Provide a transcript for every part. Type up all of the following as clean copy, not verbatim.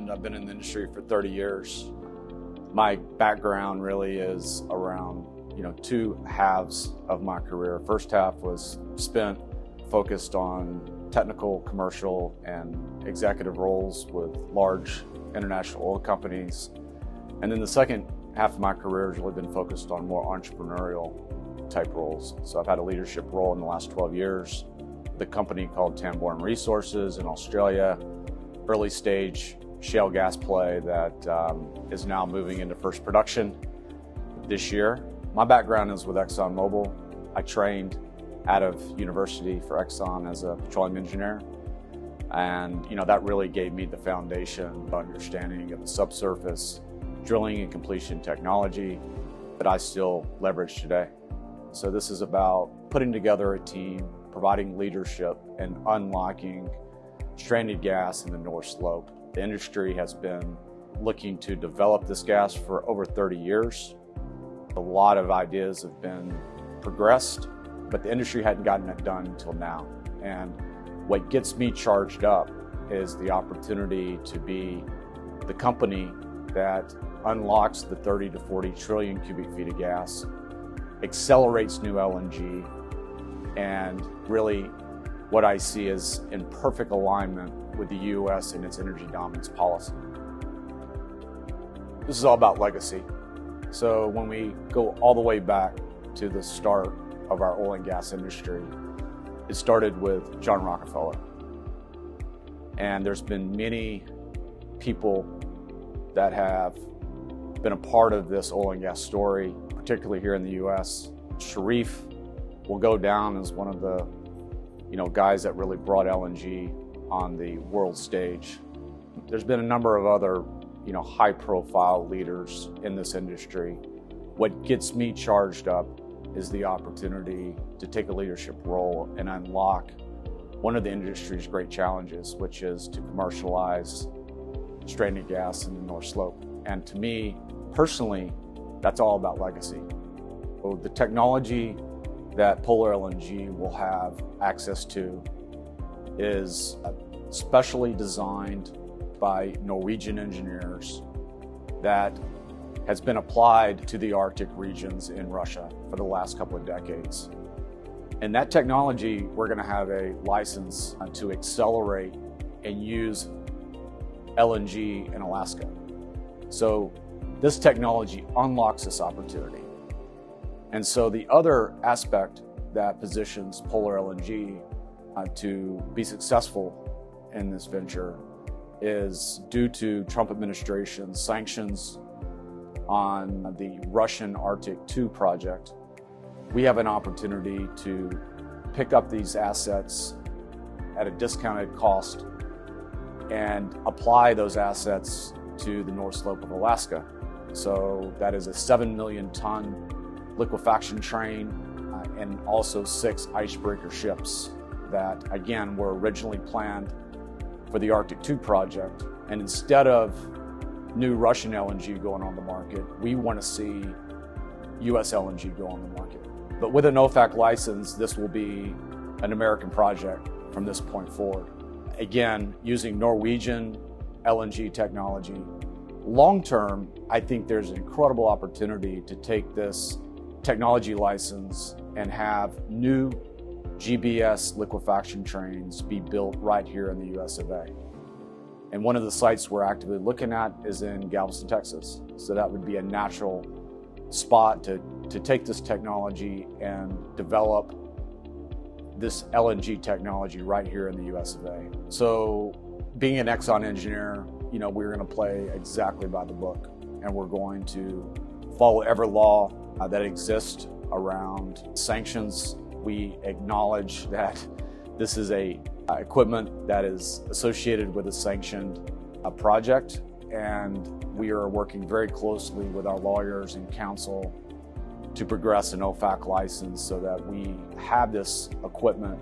mentioned, I've been in the industry for 30 years. My background really is around, two halves of my career. First half was spent focused on technical, commercial, and executive roles with large international oil companies. And then the second half of my career has really been focused on more entrepreneurial type roles. So I've had a leadership role in the last 12 years. The company called Tamboran Resources in Australia, early stage shale gas play that is now moving into first production this year. My background is with ExxonMobil. I trained out of university for Exxon as a petroleum engineer. And that really gave me the foundation of understanding of the subsurface drilling and completion technology that I still leverage today. So this is about putting together a team, providing leadership, and unlocking stranded gas in the North Slope. The industry has been looking to develop this gas for over 30 years. A lot of ideas have been progressed, but the industry hadn't gotten it done until now. And what gets me charged up is the opportunity to be the company that unlocks the 30 to 40 trillion cubic feet of gas, accelerates new LNG, and really what I see is in perfect alignment with the U.S. and its energy dominance policy. This is all about legacy. So when we go all the way back to the start of our oil and gas industry, it started with John Rockefeller. And there's been many people that have been a part of this oil and gas story, particularly here in the U.S. Sharif will go down as one of the guys that really brought LNG on the world stage. There's been a number of other high-profile leaders in this industry. What gets me charged up is the opportunity to take a leadership role and unlock one of the industry's great challenges, which is to commercialize stranded gas in the North Slope. And to me, personally, that's all about legacy. So the technology that Polar LNG will have access to is specially designed by Norwegian engineers that has been applied to the Arctic regions in Russia for the last couple of decades. And that technology, we're going to have a license to accelerate and use LNG in Alaska. So this technology unlocks this opportunity. And so the other aspect that positions Polar LNG to be successful in this venture is due to Trump administration sanctions on the Russian Arctic 2 project. We have an opportunity to pick up these assets at a discounted cost and apply those assets to the North Slope of Alaska. So that is a 7 million ton liquefaction train and also 6 icebreaker ships that, again, were originally planned for the Arctic 2 project. And instead of new Russian LNG going on the market, we want to see US LNG go on the market. But with an OFAC license, this will be an American project from this point forward. Again, using Norwegian LNG technology. Long term, I think there's an incredible opportunity to take this technology license and have new GBS liquefaction trains be built right here in the US of A. And one of the sites we're actively looking at is in Galveston, Texas. So that would be a natural spot to take this technology and develop this LNG technology right here in the US of A. So being an Exxon engineer, we're going to play exactly by the book, and we're going to follow every law that exists around sanctions. We acknowledge that this is a equipment that is associated with a sanctioned project, and we are working very closely with our lawyers and counsel to progress an OFAC license so that we have this equipment,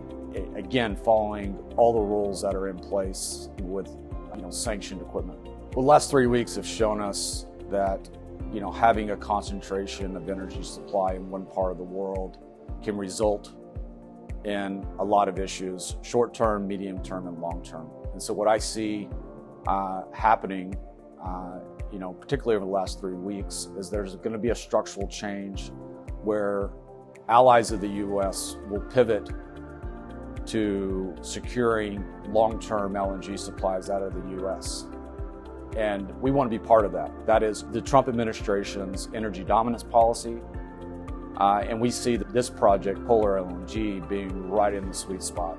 again, following all the rules that are in place with sanctioned equipment. The last 3 weeks have shown us that having a concentration of energy supply in one part of the world can result in a lot of issues, short term, medium term, and long term. And so what I see happening, particularly over the last 3 weeks, is there's going to be a structural change where allies of the U.S. will pivot to securing long-term LNG supplies out of the U.S. And we want to be part of that. That is the Trump administration's energy dominance policy. And we see that this project, Polar LNG, being right in the sweet spot.